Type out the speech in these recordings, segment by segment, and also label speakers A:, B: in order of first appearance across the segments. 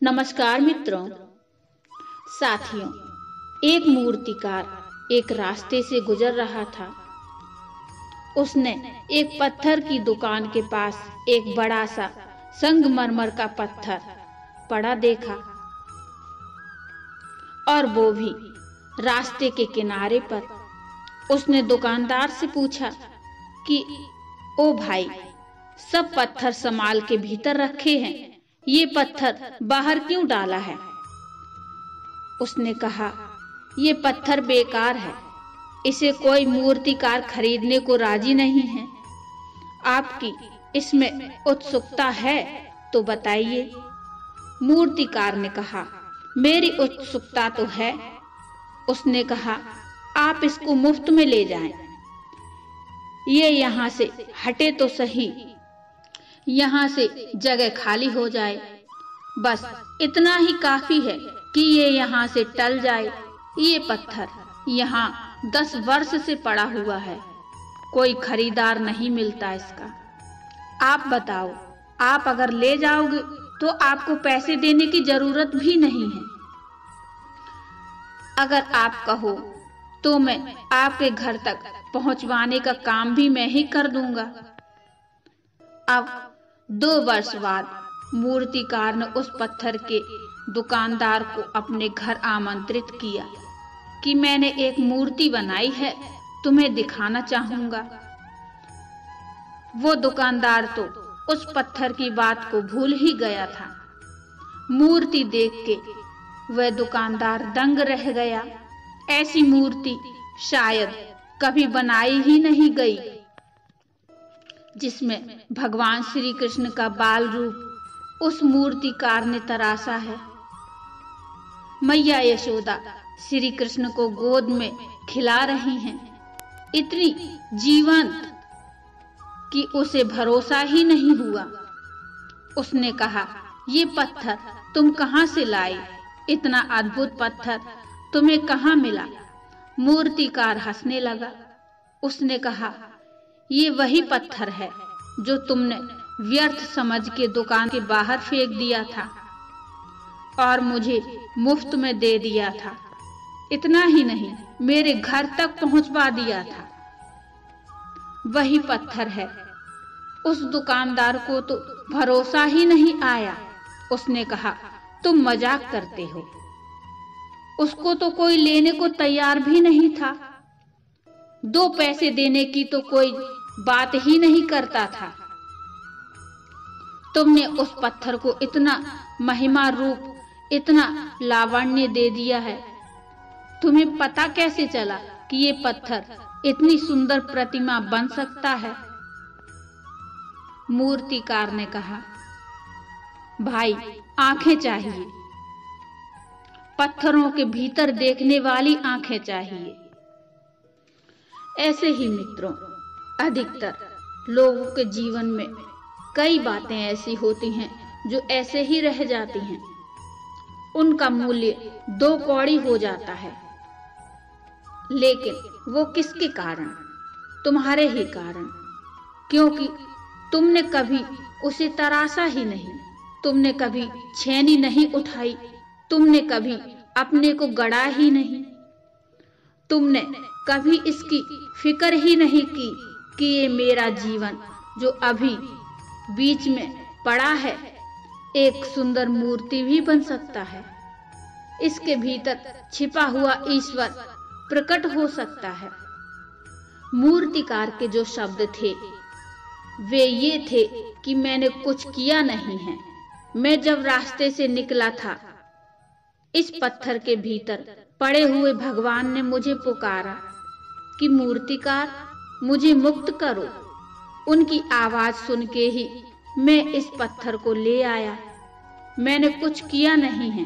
A: नमस्कार मित्रों, साथियों, एक मूर्तिकार एक रास्ते से गुजर रहा था। उसने एक पत्थर की दुकान के पास एक बड़ा सा संगमरमर का पत्थर पड़ा देखा, और वो भी रास्ते के किनारे पर। उसने दुकानदार से पूछा कि ओ भाई, सब पत्थर संभाल के भीतर रखे हैं, ये पत्थर बाहर क्यों डाला है? उसने कहा, ये पत्थर बेकार है, इसे कोई मूर्तिकार खरीदने को राजी नहीं है। आपकी इसमें उत्सुकता है तो बताइए। मूर्तिकार ने कहा, मेरी उत्सुकता तो है। उसने कहा, आप इसको मुफ्त में ले जाएं। ये यहाँ से हटे तो सही, यहाँ से जगह खाली हो जाए, बस इतना ही काफी है कि ये यहाँ से टल जाए। ये पत्थर यहाँ 10 वर्ष से पड़ा हुआ है, कोई खरीदार नहीं मिलता इसका। आप बताओ, आप अगर ले जाओगे तो आपको पैसे देने की जरूरत भी नहीं है। अगर आप कहो तो मैं आपके घर तक पहुंचवाने का काम भी मैं ही कर दूंगा। अब 2 वर्ष बाद मूर्तिकार ने उस पत्थर के दुकानदार को अपने घर आमंत्रित किया कि मैंने एक मूर्ति बनाई है, तुम्हें दिखाना चाहूंगा। वो दुकानदार तो उस पत्थर की बात को भूल ही गया था। मूर्ति देख के वह दुकानदार दंग रह गया। ऐसी मूर्ति शायद कभी बनाई ही नहीं गई, जिसमें भगवान श्री कृष्ण का बाल रूप उस मूर्तिकार ने तराशा है। मैया यशोदा श्री कृष्ण को गोद में खिला रही हैं, इतनी जीवंत कि उसे भरोसा ही नहीं हुआ। उसने कहा, ये पत्थर तुम कहां से लाई? इतना अद्भुत पत्थर तुम्हें कहां मिला? मूर्तिकार हंसने लगा। उसने कहा, ये वही पत्थर है जो तुमने व्यर्थ समझ के दुकान के बाहर फेंक दिया था और मुझे मुफ्त में दे दिया था। इतना ही नहीं, मेरे घर तक पहुंचवा दिया था। वही पत्थर है। उस दुकानदार को तो भरोसा ही नहीं आया। उसने कहा, तुम मजाक करते हो। उसको तो कोई लेने को तैयार भी नहीं था। 2 पैसे देने की तो कोई बात ही नहीं करता था। तुमने उस पत्थर को इतना महिमा रूप, इतना लावण्य दे दिया है। तुम्हें पता कैसे चला कि ये पत्थर इतनी सुंदर प्रतिमा बन सकता है? मूर्तिकार ने कहा, भाई, आंखें चाहिए, पत्थरों के भीतर देखने वाली आंखें चाहिए। ऐसे ही मित्रों, अधिकतर लोगों के जीवन में कई बातें ऐसी होती हैं जो ऐसे ही रह जाती हैं। उनका मूल्य 2 कौड़ी हो जाता है, लेकिन वो किसके कारण? तुम्हारे ही कारण, क्योंकि तुमने कभी उसे तराशा ही नहीं, तुमने कभी छेनी नहीं उठाई, तुमने कभी अपने को गढ़ा ही नहीं, तुमने कभी इसकी फिक्र ही नहीं की कि ये मेरा जीवन जो अभी बीच में पड़ा है, एक सुंदर मूर्ति भी बन सकता है। इसके भीतर छिपा हुआ ईश्वर प्रकट हो सकता है। मूर्तिकार के जो शब्द थे वे ये थे कि मैंने कुछ किया नहीं है। मैं जब रास्ते से निकला था, इस पत्थर के भीतर पड़े हुए भगवान ने मुझे पुकारा कि मूर्तिकार, मुझे मुक्त करो। उनकी आवाज सुन के ही मैं इस पत्थर को ले आया। मैंने कुछ किया नहीं है,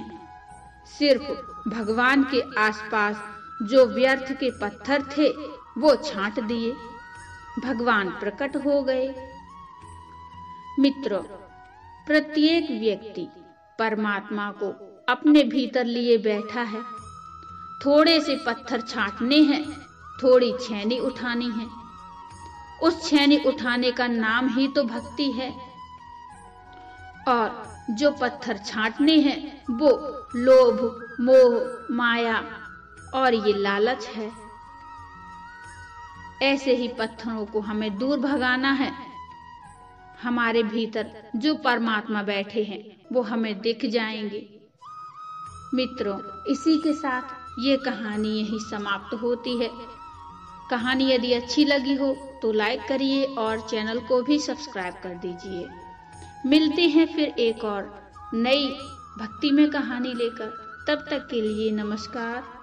A: सिर्फ भगवान के आसपास जो व्यर्थ के पत्थर थे वो छांट दिए, भगवान प्रकट हो गए। मित्रों, प्रत्येक व्यक्ति परमात्मा को अपने भीतर लिए बैठा है। थोड़े से पत्थर छांटने हैं, थोड़ी छेनी उठानी है। उस छेनी उठाने का नाम ही तो भक्ति है। और जो पत्थर छांटने हैं वो लोभ, मोह, माया और ये लालच है। ऐसे ही पत्थरों को हमें दूर भगाना है। हमारे भीतर जो परमात्मा बैठे हैं वो हमें दिख जाएंगे। मित्रों, इसी के साथ ये कहानी यही समाप्त होती है। कहानी यदि अच्छी लगी हो तो लाइक करिए और चैनल को भी सब्सक्राइब कर दीजिए। मिलते हैं फिर एक और नई भक्तिमय कहानी लेकर। तब तक के लिए नमस्कार।